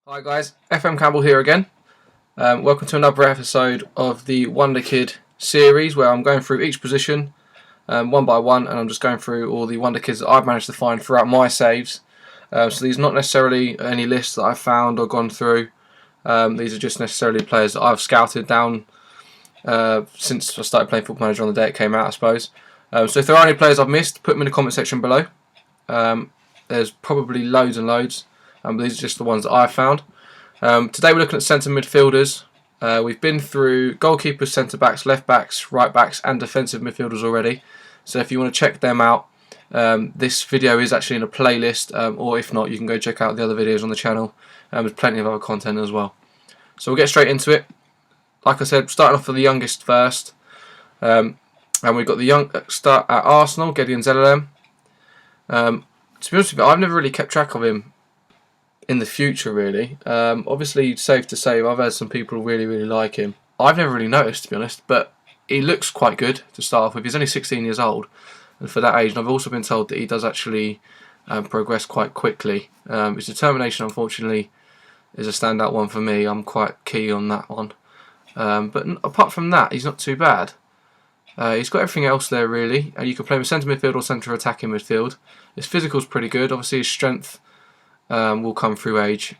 Hi guys, FM Campbell here again. Welcome to another episode of the Wonderkid series where I'm going through each position one by one, and I'm just going through all the Wonderkids that I've managed to find throughout my saves. So these are not necessarily any lists that I've found or gone through. These are just necessarily players that I've scouted down since I started playing Football Manager on the day it came out, I suppose. So if there are any players I've missed, put them in the comment section below. There's probably loads and loads. These are just the ones that I've found. Today we're looking at centre midfielders. We've been through goalkeepers, centre backs, left backs, right backs and defensive midfielders already. So if you want to check them out, this video is actually in a playlist, or if not, you can go check out the other videos on the channel. There's plenty of other content as well. So we'll get straight into it. Like I said, starting off with the youngest first. And we've got the young start at Arsenal, Gideon Zelalem. To be honest with you, I've never really kept track of him in the future, really. Obviously, safe to say, I've heard some people really like him. I've never really noticed, to be honest, but he looks quite good to start off with. He's only 16 years old, and for that age, and I've also been told that he does actually progress quite quickly. His determination, unfortunately, is a standout one for me. I'm quite keen on that one. But apart from that, he's not too bad. He's got everything else there, really. You can play him in centre midfield or centre attacking midfield. His physical's pretty good. Obviously, his strength will come through age.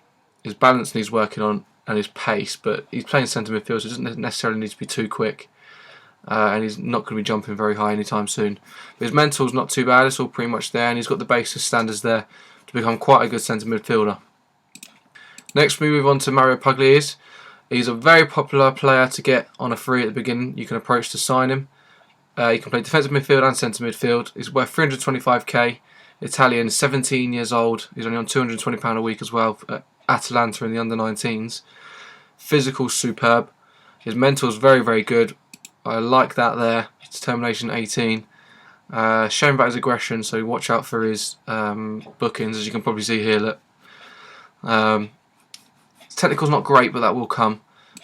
His balance needs working on, and his pace, but he's playing centre midfield, so he doesn't necessarily need to be too quick. And he's not going to be jumping very high anytime soon. But his mental's not too bad. It's all pretty much there, and he's got the basis standards there to become quite a good centre midfielder. Next, we move on to Mario Pugliese. He's a very popular player to get on a free at the beginning. You can approach to sign him. He can play defensive midfield and centre midfield. He's worth 325k. Italian, 17 years old. He's only on £220 a week as well at Atalanta in the under-19s. Physical's superb. His mental's very good. I like that there. His determination, 18. Shame about his aggression, so watch out for his bookings, as you can probably see here. Look. His technical's not great, but that will come.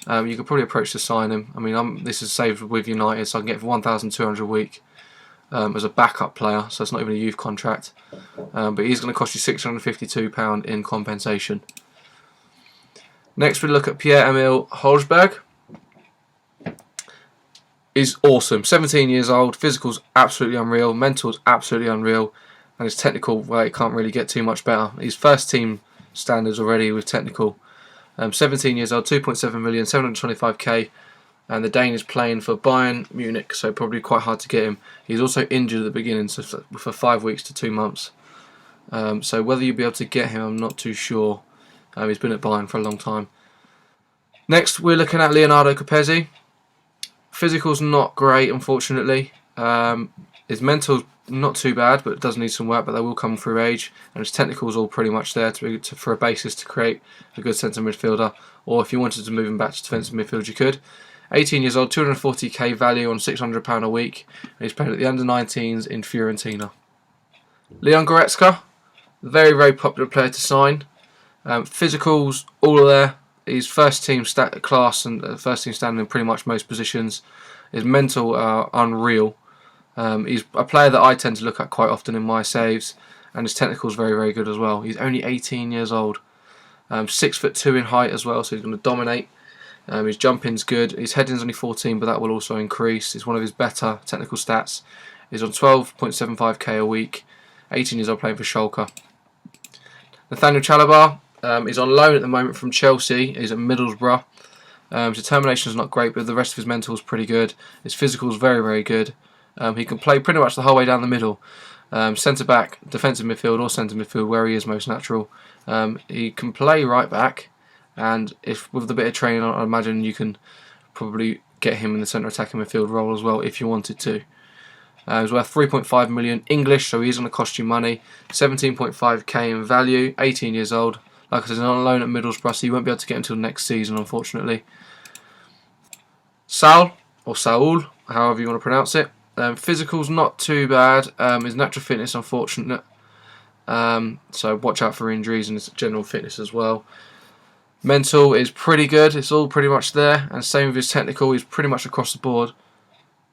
You could probably approach to sign him. I mean, this is saved with United, so I can get for 1,200 a week. As a backup player, so it's not even a youth contract, but he's going to cost you £652 in compensation. Next we look at Pierre-Emile Højbjerg. He's awesome, 17 years old, physical's absolutely unreal, mental's absolutely unreal, and his technical, well, it can't really get too much better. He's first team standards already with technical. 17 years old, 2.7 million, 725k. And the Dane is playing for Bayern Munich, so probably quite hard to get him. He's also injured at the beginning, so for 5 weeks to 2 months. So whether you'll be able to get him, I'm not too sure. He's been at Bayern for a long time. Next, we're looking at Leonardo Capezzi. Physical's not great, unfortunately. His mental's not too bad, but it does need some work, but that will come through age. And his technical's all pretty much there for a basis to create a good centre midfielder. Or if you wanted to move him back to defensive midfield, you could. 18 years old, 240k value on £600 a week, and he's playing at the under-19s in Fiorentina. Leon Goretzka, very popular player to sign. Physicals, all there. He's first team class and first team standing in pretty much most positions. His mental are unreal. He's a player that I tend to look at quite often in my saves, and his technical's very good as well. He's only 18 years old. 6'2" in height as well, so he's going to dominate. His jumping's good. His heading's only 14, but that will also increase. It's one of his better technical stats. He's on 12.75k a week. 18 years old, playing for Schalke. Nathaniel Chalobah is on loan at the moment from Chelsea. He's at Middlesbrough. His determination's not great, but the rest of his mental's pretty good. His physical's very good. He can play pretty much the whole way down the middle. Centre back, defensive midfield, or centre midfield, where he is most natural. He can play right back. And if with a bit of training, I imagine you can probably get him in the centre attacking midfield role as well if you wanted to. He's worth 3.5 million English, so he's going to cost you money. 17.5k in value, 18 years old. Like I said, he's on loan at Middlesbrough, so you won't be able to get him until next season, unfortunately. Saul, or Saul, however you want to pronounce it. Physical's not too bad. His natural fitness, unfortunate. So watch out for injuries and his general fitness as well. Mental is pretty good, it's all pretty much there, and same with his technical, he's pretty much across the board.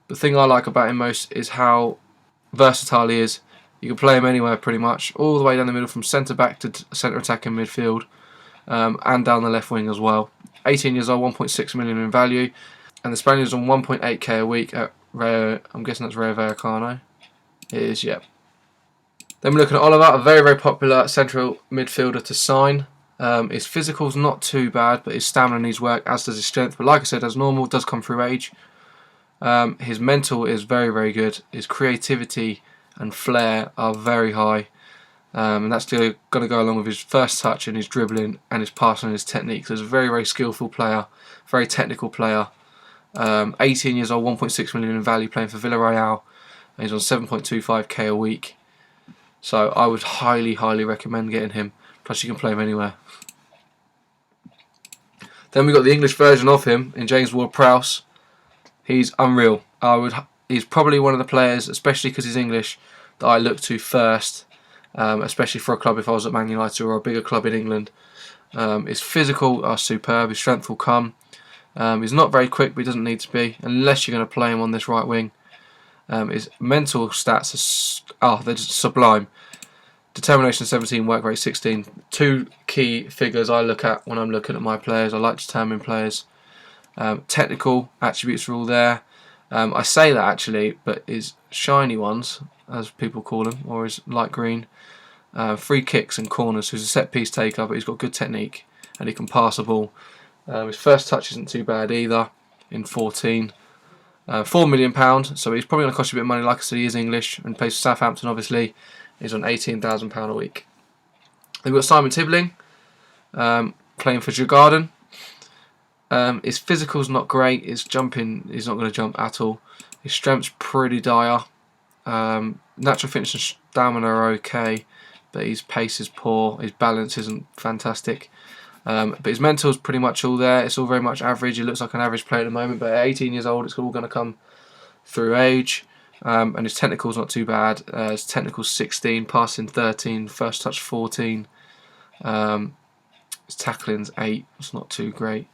The thing I like about him most is how versatile he is. You can play him anywhere pretty much, all the way down the middle from centre back to centre attacking midfield. and down the left wing as well. 18 years old, 1.6 million in value, and the Spaniard's on 1.8k a week at Rayo. I'm guessing that's Rayo Vallecano. It is, yeah. Then we're looking at Oliver, a very, very popular central midfielder to sign. His physical's not too bad, but his stamina needs work, as does his strength. But like I said, as normal, does come through age. His mental is very, very good. His creativity and flair are very high. And that's going to go along with his first touch and his dribbling and his passing and his technique. So he's a very, very skillful player, very technical player. 18 years old, 1.6 million in value, playing for Villarreal. And he's on 7.25k a week. So I would highly, highly recommend getting him. Plus you can play him anywhere. Then we've got the English version of him in James Ward-Prowse. He's unreal. He's probably one of the players, especially because he's English, that I look to first. Especially for a club if I was at Man United or a bigger club in England. His physical are superb, his strength will come. He's not very quick, but he doesn't need to be, unless you're going to play him on this right wing. His mental stats are they're just sublime. Determination 17, work rate 16. Two key figures I look at when I'm looking at my players. I like determined players. Technical attributes are all there. I say that actually, but his shiny ones, as people call them, or his light green, free kicks and corners. So he's a set piece taker, but he's got good technique and he can pass a ball. His first touch isn't too bad either in 14. £4 million, so he's probably going to cost you a bit of money. Like I said, he is English and plays for Southampton, obviously. He's on £18,000 a week. Then we've got Simon Tibbling, playing for Djurgården. His physical's not great. His jumping, he's not going to jump at all. His strength's pretty dire. Natural fitness and stamina are okay, but his pace is poor. His balance isn't fantastic. But his mental's pretty much all there. It's all very much average. He looks like an average player at the moment, but at 18 years old, it's all going to come through age. And his technical's not too bad. His technical's 16, passing 13, first touch 14. His tackling's 8. It's not too great.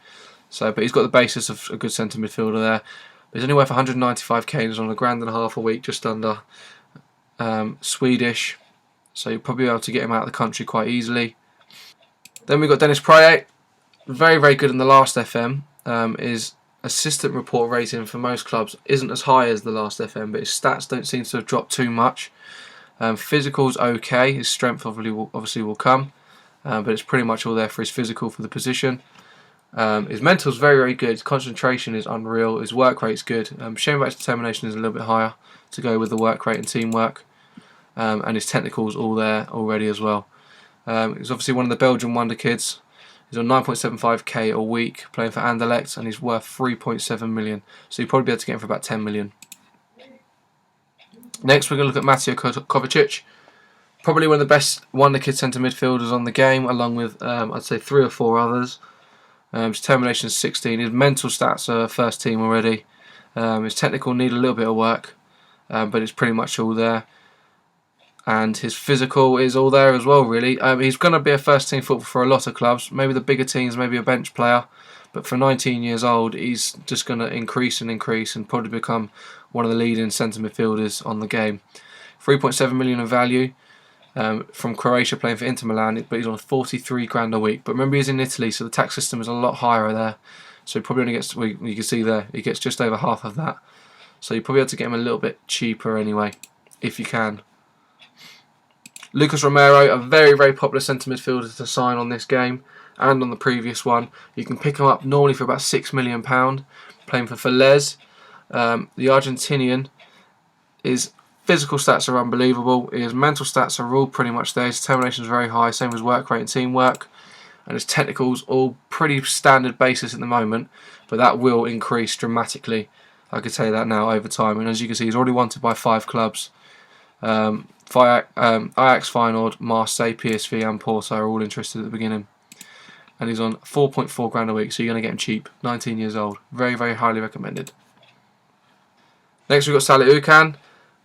So, but he's got the basis of a good centre midfielder there. But he's only worth 195k. He's on £1,500 a week, just under. Swedish, so you'll probably be able to get him out of the country quite easily. Then we've got Dennis Praet, very, very good in the last FM. His assistant report rating for most clubs isn't as high as the last FM, but his stats don't seem to have dropped too much. Physical's okay, his strength obviously will come, but it's pretty much all there for his physical for the position. His mental's very, very good. His concentration is unreal. His work rate's good. Shame about his determination is a little bit higher to go with the work rate and teamwork. And his technical's all there already as well. He's obviously one of the Belgian Wonderkids. He's on 9.75k a week playing for Anderlecht, and he's worth 3.7 million. So you'll probably be able to get him for about 10 million. Next, we're going to look at Mateo Kovacic. Probably one of the best Wonderkid centre midfielders on the game, along with I'd say 3 or 4 others. His determination is 16. His mental stats are first team already. His technical need a little bit of work, but it's pretty much all there. And his physical is all there as well, really. He's going to be a first team footballer for a lot of clubs. Maybe the bigger teams, maybe a bench player. But for 19 years old, he's just going to increase and probably become one of the leading centre midfielders on the game. 3.7 million in value. From Croatia, playing for Inter Milan, but he's on 43 grand a week. But remember, he's in Italy, so the tax system is a lot higher there. So he probably only gets, well, you can see there, he gets just over half of that. So you probably have to get him a little bit cheaper anyway, if you can. Lucas Romero, a very, very popular centre midfielder to sign on this game and on the previous one. You can pick him up normally for about £6 million, playing for Falaise. The Argentinian, his physical stats are unbelievable. His mental stats are all pretty much there. His determination is very high, same as work rate and teamwork. And his technical's all pretty standard basis at the moment, but that will increase dramatically. I could tell you that now over time. And as you can see, he's already wanted by 5 clubs. Ajax, Feyenoord, Marseille, PSV and Porto are all interested at the beginning. And he's on 4.4 grand a week, so you're going to get him cheap. 19 years old. Very, very highly recommended. Next we've got Salih Ukan.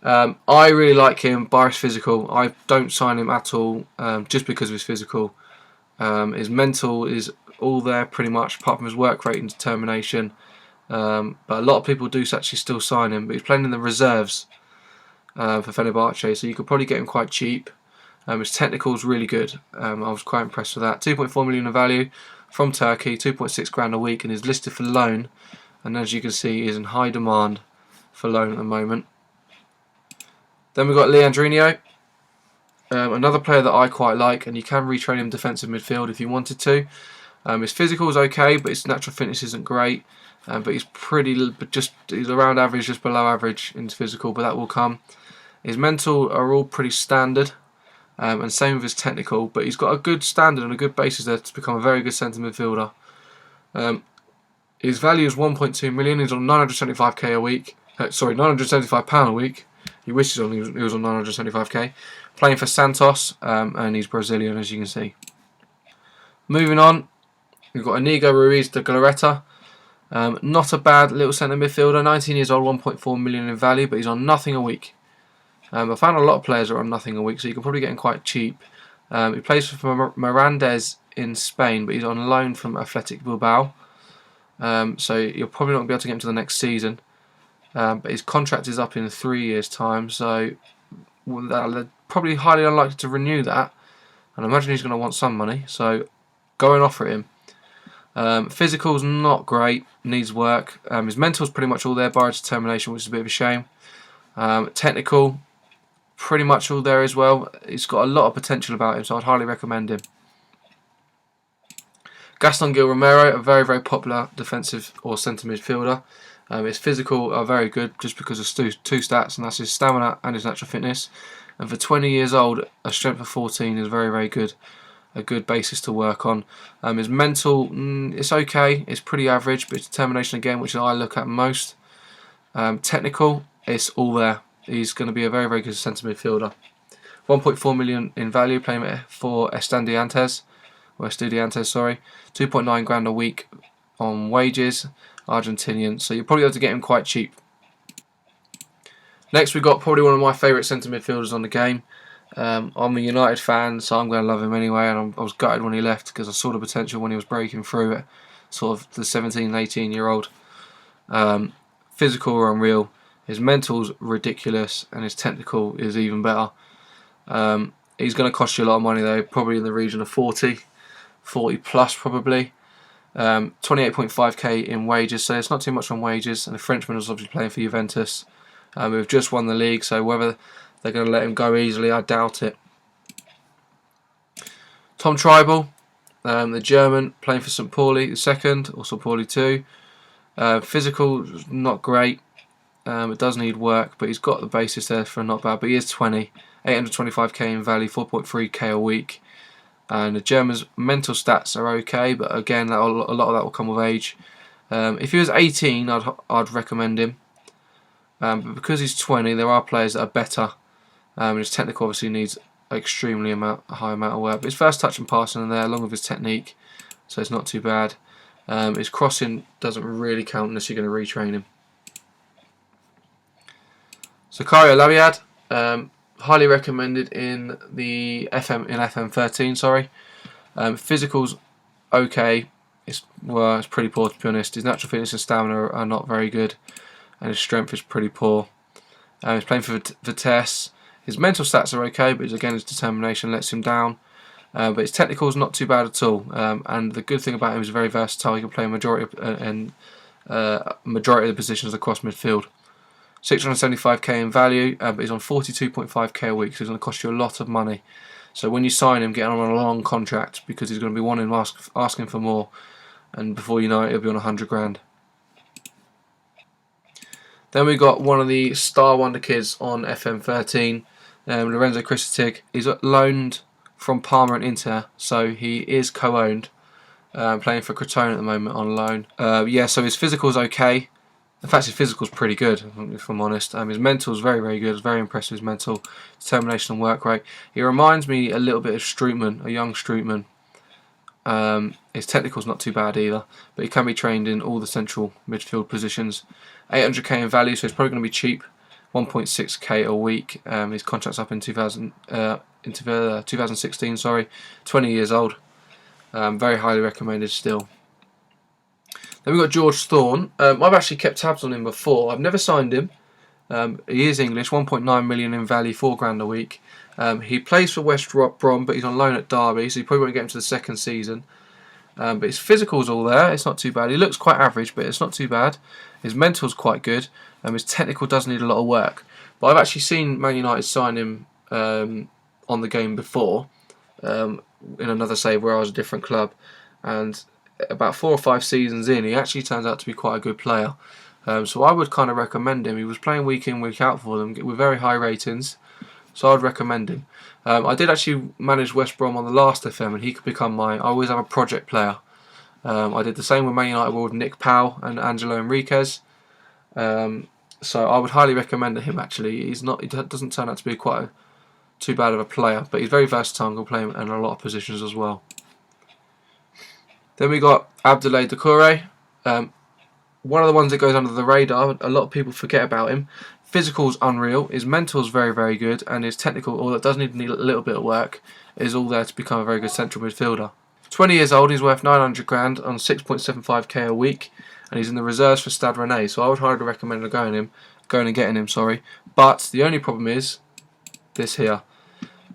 I really like him by his physical. I don't sign him at all just because of his physical. His mental is all there pretty much, apart from his work rate and determination. But a lot of people do actually still sign him. But he's playing in the reserves for Fenerbahce, so you could probably get him quite cheap. His technical is really good. I was quite impressed with that. 2.4 million in value from Turkey, 2.6 grand a week, and is listed for loan. And as you can see, he is in high demand for loan at the moment. Then we've got Leandrinho, another player that I quite like, and you can retrain him defensive midfield if you wanted to. His physical is okay, but his natural fitness isn't great. But he's he's around average, just below average in his physical, but that will come. His mental are all pretty standard, and same with his technical, but he's got a good standard and a good basis there to become a very good centre midfielder. His value is 1.2 million. He's on 975k a week. Sorry, 975 pound a week. He wishes he was on 975k. Playing for Santos, and he's Brazilian, as you can see. Moving on, we've got Inigo Ruiz de Galarreta. Not a bad little centre midfielder. 19 years old, 1.4 million in value, but he's on nothing a week. I found a lot of players are on nothing a week, so you can probably get him quite cheap. He plays for Mirandes in Spain, but he's on loan from Athletic Bilbao. So you're probably not going to be able to get him to the next season. But his contract is up in 3 years' time, so they're probably highly unlikely to renew that. And I imagine he's going to want some money, so go and offer him. Physical's not great, needs work. His mental's pretty much all there, bar determination, which is a bit of a shame. Technical, pretty much all there as well. He's got a lot of potential about him, so I'd highly recommend him. Gaston Gil Romero, a very, very popular defensive or centre midfielder. His physical are very good just because of two stats, and that's his stamina and his natural fitness. And for 20 years old, a strength of 14 is very, very good. A good basis to work on. His mental, it's okay. It's pretty average, but it's determination again, which I look at most. Technical, it's all there. He's going to be a very, very good centre midfielder. 1.4 million in value, playing for Estudiantes, 2.9 grand a week on wages, Argentinian, so you're probably able to get him quite cheap. Next we've got probably one of my favourite centre midfielders on the game. I'm a United fan, so I'm going to love him anyway, and I was gutted when he left because I saw the potential when he was breaking through it, sort of the 17, 18 year old. Physical or unreal, his mental's ridiculous, and his technical is even better. He's going to cost you a lot of money though, probably in the region of 40 plus probably. 28.5k in wages, so it's not too much on wages, and the Frenchman was obviously playing for Juventus. We've just won the league, so whether they're going to let him go easily, I doubt it. Tom Treibel, the German, playing for St. Pauli the second, or St. Pauli 2. Physical, not great. It does need work, but he's got the basis there for not bad. But he is 20, 825k in value, 4.3k a week. And the German's mental stats are okay, but again, a lot of that will come with age. If he was 18, I'd recommend him. But because he's 20, there are players that are better. His technical obviously needs extremely high amount of work. But his first touch and passing in there, along with his technique, so it's not too bad. His crossing doesn't really count unless you're going to retrain him. Zakaria Labiad, highly recommended in the FM13. Sorry, physical's okay. It's pretty poor to be honest. His natural fitness and stamina are not very good, and his strength is pretty poor. He's playing for Vitesse. His mental stats are okay, but again his determination lets him down. But his technical is not too bad at all. And the good thing about him is very versatile. He can play a majority of the positions across midfield. 675k in value, but he's on 42.5k a week, so he's going to cost you a lot of money. So when you sign him, get him on a long contract because he's going to be wanting asking for more, and before you know it, he'll be on 100 grand. Then we got one of the star Wonderkids on FM13, Lorenzo Christic. He's loaned from Parma and Inter, so he is co-owned, playing for Crotone at the moment on loan. So his physical's okay. In fact, his physical's pretty good, if I'm honest. His mental's very, very good. I was very impressed with his mental determination and work rate. He reminds me a little bit of Strootman, a young Strootman. His technical's not too bad either, but he can be trained in all the central midfield positions. 800k in value, so it's probably going to be cheap. 1.6k a week. His contract's up in 2016. 20 years old. Very highly recommended still. Then we've got George Thorne. I've actually kept tabs on him before. I've never signed him. He is English, 1.9 million in value, 4 grand a week. He plays for West Brom, but he's on loan at Derby, so he probably won't get him to the second season. But his physical's all there. It's not too bad. He looks quite average, but it's not too bad. His mental's quite good. His technical does need a lot of work. But I've actually seen Man United sign him on the game before in another save where I was a different club. And about 4 or 5 seasons in, he actually turns out to be quite a good player. So I would kind of recommend him. He was playing week in, week out for them with very high ratings. So I'd recommend him. I did actually manage West Brom on the last FM, and he could become I always have a project player. I did the same with Man United with Nick Powell and Angelo Enriquez. So I would highly recommend him. Actually, he doesn't turn out to be quite too bad of a player, but he's very versatile and can play in a lot of positions as well. Then we got Abdoulaye Doucouré. One of the ones that goes under the radar. A lot of people forget about him. Physical's unreal. His mental's very, very good, and his technical, although it does need a little bit of work, is all there to become a very good central midfielder. 20 years old, he's worth 900 grand on 6.75k a week, and he's in the reserves for Stade Rennais. So I would highly recommend going and getting him. But the only problem is this here.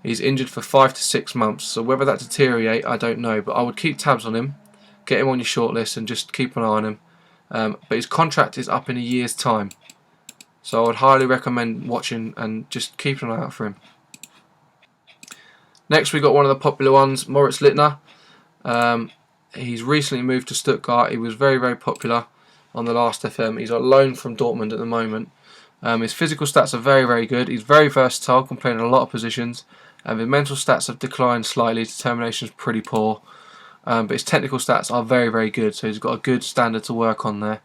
He's injured for 5 to 6 months. So whether that deteriorate, I don't know. But I would keep tabs on him, get him on your shortlist, and just keep an eye on him. But his contract is up in a year's time. So I would highly recommend watching and just keeping an eye out for him. Next we got one of the popular ones, Moritz Littner. He's recently moved to Stuttgart. He was very, very popular on the last FM. He's on loan from Dortmund at the moment. His physical stats are very, very good. He's very versatile, can play in a lot of positions. His mental stats have declined slightly. Determination's pretty poor. But his technical stats are very, very good. So he's got a good standard to work on there.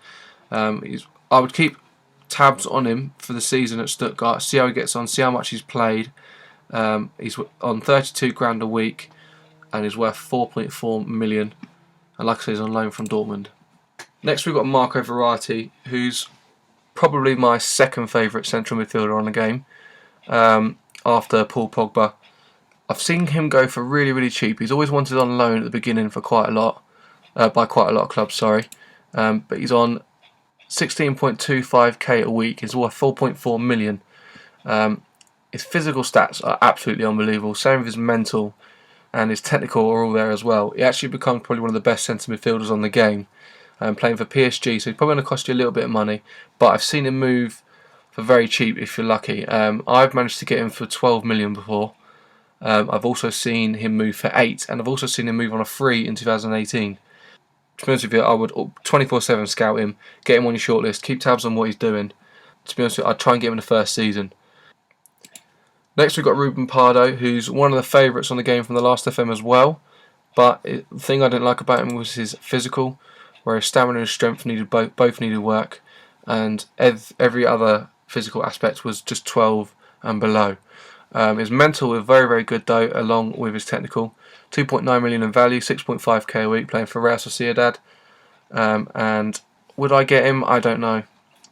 I would keep tabs on him for the season at Stuttgart, see how he gets on, see how much he's played. He's on 32 grand a week and he's worth 4.4 million, and like I say, he's on loan from Dortmund. Next we've got Marco Verratti, who's probably my second favourite central midfielder on the game after Paul Pogba. I've seen him go for really, really cheap. He's always wanted on loan at the beginning for quite a lot, by quite a lot of clubs, but he's on 16.25k a week. He's worth 4.4 million. His physical stats are absolutely unbelievable. Same with his mental, and his technical are all there as well. He actually becomes probably one of the best centre midfielders on the game, playing for PSG. So he's probably going to cost you a little bit of money, but I've seen him move for very cheap if you're lucky. I've managed to get him for 12 million before. I've also seen him move for 8, and I've also seen him move on a free in 2018. To be honest with you, I would 24/7 scout him, get him on your shortlist, keep tabs on what he's doing. To be honest with you, I'd try and get him in the first season. Next we've got Ruben Pardo, who's one of the favourites on the game from the last FM as well. But the thing I didn't like about him was his physical, where his stamina and strength both needed work, and every other physical aspect was just 12 and below. His mental was very, very good though, along with his technical. 2.9 million in value, 6.5k a week, playing for Real Sociedad. And would I get him? I don't know.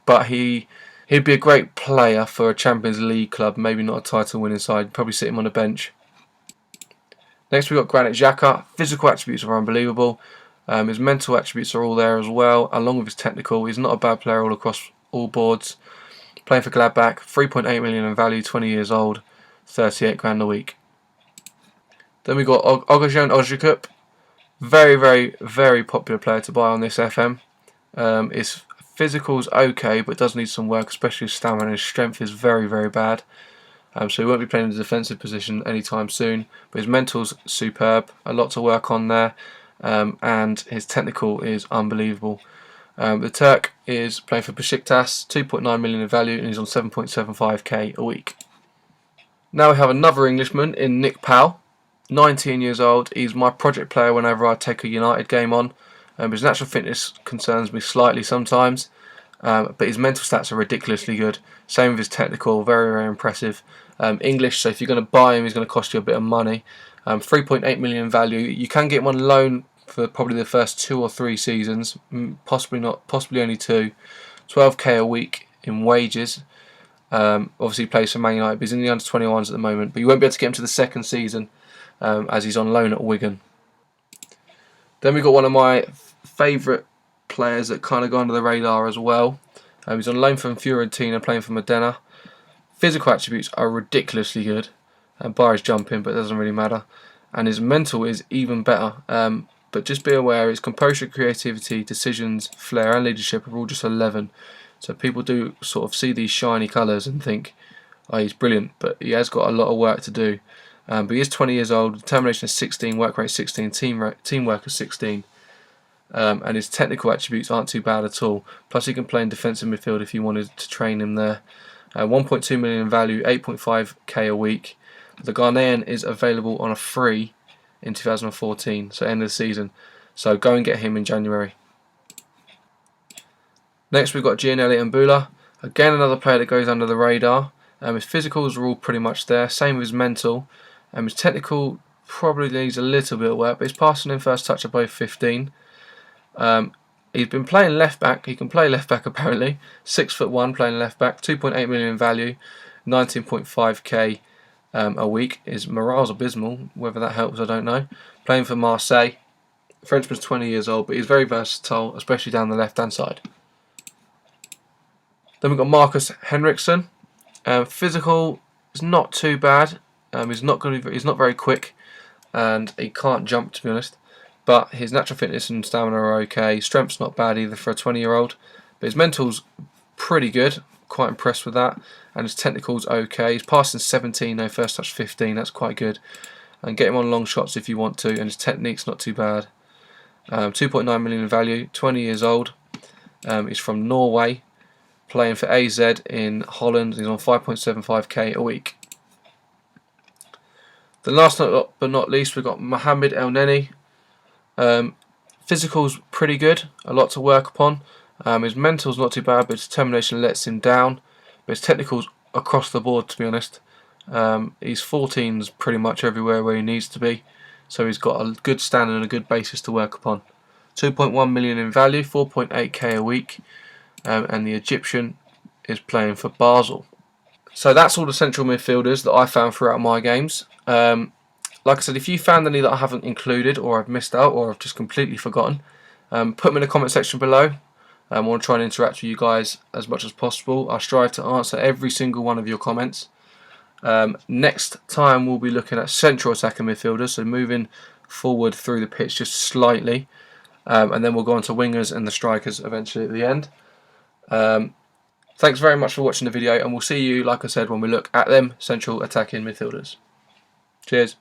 But he'd be a great player for a Champions League club, maybe not a title winning side. Probably sit him on a bench. Next we've got Granit Xhaka. Physical attributes are unbelievable. His mental attributes are all there as well, along with his technical. He's not a bad player all across all boards. Playing for Gladbach, 3.8 million in value, 20 years old, 38 grand a week. Then we got Ogajon Ojikup. Very, very, very popular player to buy on this FM. His physical's okay, but does need some work, especially his stamina. His strength is very, very bad. So he won't be playing in the defensive position anytime soon. But his mental's superb. A lot to work on there. And his technical is unbelievable. The Turk is playing for Besiktas, 2.9 million in value, and he's on 7.75k a week. Now we have another Englishman in Nick Powell. 19 years old. He's my project player whenever I take a United game on. His natural fitness concerns me slightly sometimes, but his mental stats are ridiculously good. Same with his technical, very, very impressive. English, so if you're going to buy him, he's going to cost you a bit of money. 3.8 million in value. You can get him on loan for probably the first 2 or 3 seasons, possibly only 2. 12k a week in wages. Obviously he plays for Man United, but he's in the under-21s at the moment, but you won't be able to get him to the second season. As he's on loan at Wigan. Then we got one of my favourite players that kind of go under the radar as well. He's on loan from Fiorentina, playing for Modena. Physical attributes are ridiculously good. bar his jumping, but it doesn't really matter. And his mental is even better. But just be aware, his composure, creativity, decisions, flair and leadership are all just 11. So people do sort of see these shiny colours and think, oh, he's brilliant, but he has got a lot of work to do. But he is 20 years old, determination is 16, work rate 16, teamwork is 16. And his technical attributes aren't too bad at all. Plus he can play in defensive midfield if you wanted to train him there. 1.2 million in value, 8.5k a week. The Ghanaian is available on a free in 2014, so end of the season. So go and get him in January. Next we've got Gianelli and Bula. Again another player that goes under the radar. His physicals are all pretty much there, same with his mental. His technical probably needs a little bit of work, but his passing and first touch are both 15. He's been playing left back. He can play left back apparently. 6'1", playing left back. 2.8 million in value. 19.5k a week. His morale's abysmal. Whether that helps, I don't know. Playing for Marseille. Frenchman's 20 years old, but he's very versatile, especially down the left-hand side. Then we've got Marcus Henriksen. Physical is not too bad. He's not very quick, and he can't jump, to be honest. But his natural fitness and stamina are okay. Strength's not bad either for a 20-year-old. But his mental's pretty good. Quite impressed with that. And his technical's okay. He's passing 17, no first touch 15. That's quite good. And get him on long shots if you want to. And his technique's not too bad. 2.9 million in value. 20 years old. He's from Norway. Playing for AZ in Holland. He's on 5.75k a week. The last but not least, we've got Mohamed El Neni. Physical's pretty good, a lot to work upon. His mental's not too bad, but his determination lets him down. But his technical's across the board, to be honest. He's 14s pretty much everywhere where he needs to be. So he's got a good standard and a good basis to work upon. 2.1 million in value, 4.8k a week. And the Egyptian is playing for Basel. So that's all the central midfielders that I found throughout my games. Like I said, if you found any that I haven't included, or I've missed out, or I've just completely forgotten, put them in the comment section below. I want to try and interact with you guys as much as possible. I strive to answer every single one of your comments. Next time we'll be looking at central attacking midfielders, so moving forward through the pitch just slightly, and then we'll go on to wingers and the strikers eventually at the end. Thanks very much for watching the video, and we'll see you, like I said, when we look at them central attacking midfielders. Cheers.